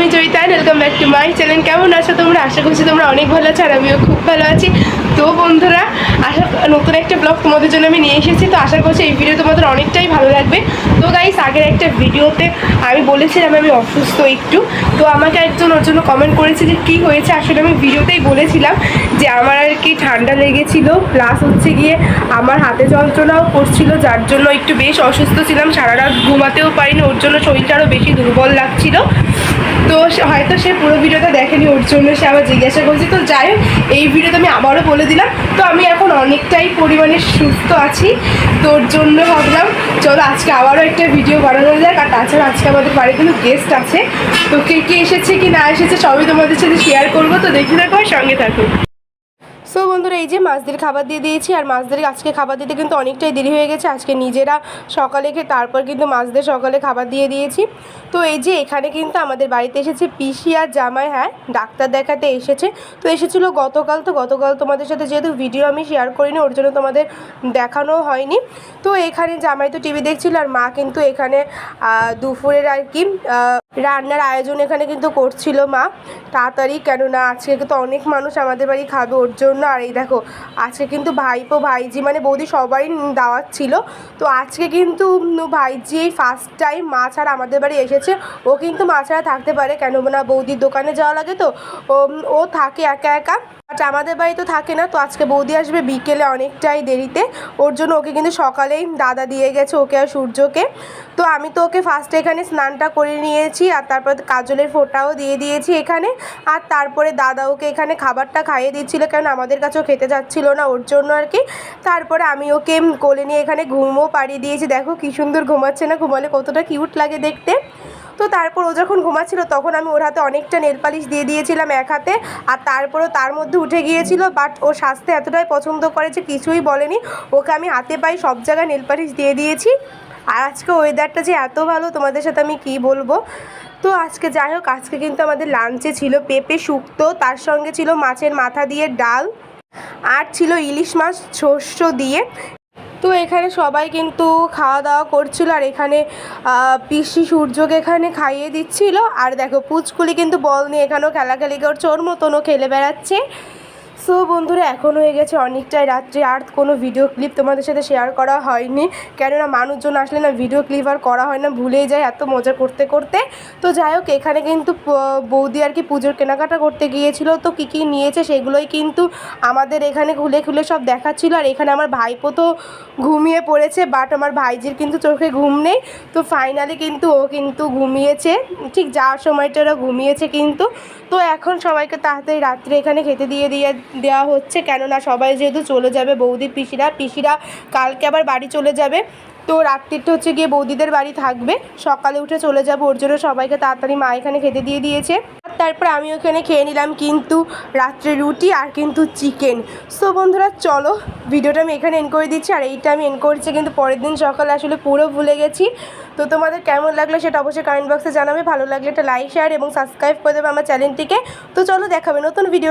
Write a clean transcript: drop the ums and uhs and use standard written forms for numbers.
আমি Joyita, welcome back to my channel. কেমন আছো তোমরা? আশা করছি তোমরা অনেক ভালো আছো, আর আমিও খুব ভালো আছি। তো বন্ধুরা, নতুন একটা ব্লগ তোমাদের জন্য আমি নিয়ে এসেছি। তো আশা করছি এই ভিডিও তোমাদের অনেকটাই ভালো লাগবে। তো গাইস, আগের একটা ভিডিওতে আমি বলেছিলাম আমি অসুস্থ একটু। তো আমাকে একজন ওর জন্য কমেন্ট করেছে যে কী হয়েছে। আসলে আমি ভিডিওতেই বলেছিলাম যে আমার আর কি ঠান্ডা লেগেছিল, প্লাস হচ্ছে গিয়ে আমার হাতে যন্ত্রণাও করছিল, যার জন্য একটু বেশ অসুস্থ ছিলাম। সারা রাত ঘুমাতেও পারিনি, ওর জন্য শরীরটা আরও বেশি দুর্বল লাগছিল। তো হয়তো সে পুরো ভিডিওটা দেখেনি, ওর জন্য সে আবার জিজ্ঞাসা করছে। তো যাই হোক, এই ভিডিওতে আমি আবারও বলে দিলাম। তো আমি এখন অনেকটাই পরিমাণে সুস্থ আছি। তোর জন্য ভাবলাম চলো আজকে আবারও একটা ভিডিও বানানো যাক। আর তাছাড়া আজকে আমাদের বাড়িতে কিন্তু গেস্ট আছে। তো কে কে এসেছে কি না এসেছে সবই তোমাদের সাথে শেয়ার করবো। তো দেখতে থাকো, সঙ্গে থাকো। সো বন্ধুরা, এই যে মাছদের খাবার দিয়ে দিয়েছি। আর মাছদের আজকে খাবার দিতে কিন্তু অনেকটাই দেরি হয়ে গেছে। আজকে নিজেরা সকালে খেয়ে তারপর কিন্তু মাছদের সকালে খাবার দিয়ে দিয়েছি। তো এই যে এখানে কিন্তু আমাদের বাড়িতে এসেছে পিসি আর জামাই, হ্যাঁ ডাক্তার দেখাতে এসেছে। তো এসেছিলো গতকাল। তো গতকাল তোমাদের সাথে যেহেতু ভিডিও আমি শেয়ার করিনি, ওর জন্য তোমাদের দেখানো হয়নি। তো এখানে জামাই তো টিভি দেখছিল, আর মা কিন্তু এখানে দুপুরের আর কি রান্নার আয়োজন এখানে কিন্তু করছিল মা তাড়াতাড়ি, কেননা আজকে কিন্তু অনেক মানুষ আমাদের বাড়ি খাবে, ওর জন্য। আর এই দেখো, আজকে কিন্তু ভাইপো ভাইজি মানে বৌদি সবাই দাওয়াত ছিল। তো আজকে কিন্তু ভাইজি এই ফার্স্ট টাইম মা ছাড়া আমাদের বাড়ি এসেছে। ও কিন্তু মা ছাড়া থাকতে পারে, কেন না বৌদির দোকানে যাওয়া লাগে, তো ও থাকে একা একা। বাট আমাদের বাড়ি তো থাকে না। তো আজকে বৌদি আসবে বিকেলে অনেকটাই দেরিতে, ওর জন্য ওকে কিন্তু সকালেই দাদা দিয়ে গেছে, ওকে আর সূর্যকে। তো আমি তো ওকে ফার্স্টে এখানে স্নানটা করে নিয়েছি, আর তারপর কাজলের ফোঁটাও দিয়ে দিয়েছি এখানে। আর তারপরে দাদা ওকে এখানে খাবারটা খাইয়ে দিচ্ছিলো, কারণ আমাদের কাছেও খেতে যাচ্ছিল না, ওর জন্য আর কি। তারপরে আমি ওকে কোলে নিয়ে এখানে ঘুমও পাড়িয়ে দিয়েছি। দেখো কী সুন্দর ঘুমাচ্ছে না? ঘুমালে কতটা কিউট লাগে দেখতে। তো তারপর ও যখন ঘুমাচ্ছিল তখন আমি ওর হাতে অনেকটা নেল পালিশ দিয়ে দিয়েছিলাম এক হাতে, আর তারপরও তার মধ্যে উঠে গিয়েছিল। বাট ও সাজতে এতটাই পছন্দ করে যে কিছুই বলেনি, ওকে আমি হাতে পাই সব জায়গায় নেল পালিশ দিয়ে দিয়েছি। আর আজকে ওয়েদারটা যে এত ভালো, তোমাদের সাথে আমি কী বলবো। তো আজকে যাই হোক, আজকে কিন্তু আমাদের লাঞ্চে ছিল পেঁপে শুক্তো, তার সঙ্গে ছিল মাছের মাথা দিয়ে ডাল, আর ছিল ইলিশ মাছ শস্য দিয়ে। তো এখানে সবাই কিন্তু খাওয়া দাওয়া করছিল, আর এখানে পিসি সূর্যকে এখানে খাইয়ে দিচ্ছিল। আর দেখো পুচকুলি কিন্তু বল নিয়ে এখানেও খেলাখেলি করছে, ওর মতনও খেলে বেড়াচ্ছে। সো বন্ধুরা, এখন হয়ে গেছে অনেকটাই রাত্রি, আর কোনো ভিডিও ক্লিপ তোমাদের সাথে শেয়ার করা হয়নি, কেননা মানুষজন আসলে না ভিডিও ক্লিপ আর করা হয় না, ভুলেই যায় এত মজা করতে করতে। তো যাই হোক, এখানে কিন্তু বৌদি আর কি পুজোর কেনাকাটা করতে গিয়েছিল। তো কী কী নিয়েছে সেগুলোই কিন্তু আমাদের এখানে খুলে খুলে সব দেখাচ্ছিল। আর এখানে আমার ভাইপো তো ঘুমিয়ে পড়েছে, বাট আমার ভাইজির কিন্তু চোখে ঘুম নেই। তো ফাইনালি কিন্তু ও কিন্তু ঘুমিয়েছে, ঠিক যাওয়ার সময়টা ওরা ঘুমিয়েছে কিন্তু। তো এখন সবাইকে তাড়াতাড়ি রাত্রে এখানে খেতে দেওয়া হচ্ছে, কেননা সবাই যেহেতু চলে যাবে, বৌদির পিসিরা কালকে আবার বাড়ি চলে যাবে। তো রাত্রিটা হচ্ছে গিয়ে বৌদিদের বাড়ি থাকবে, সকালে উঠে চলে যাবো, ওর জন্য সবাইকে তাড়াতাড়ি মা এখানে খেতে দিয়ে দিয়েছে। আর তারপর আমি ওখানে খেয়ে নিলাম কিন্তু রাত্রে রুটি আর কিন্তু চিকেন। সো বন্ধুরা, চলো ভিডিওটা আমি এখানে এন্ড করে দিচ্ছি। আর এইটা আমি এন্ড করছি কিন্তু পরের দিন সকালে আসলে পুরো ভুলে গেছি। তো তোমাদের কেমন লাগলো সেটা অবশ্যই কমেন্ট বক্সে জানাবে। ভালো লাগলে একটা লাইক শেয়ার এবং সাবস্ক্রাইব করে দেবে আমার চ্যানেলটিকে। তো চলো, দেখাবে নতুন ভিডিও।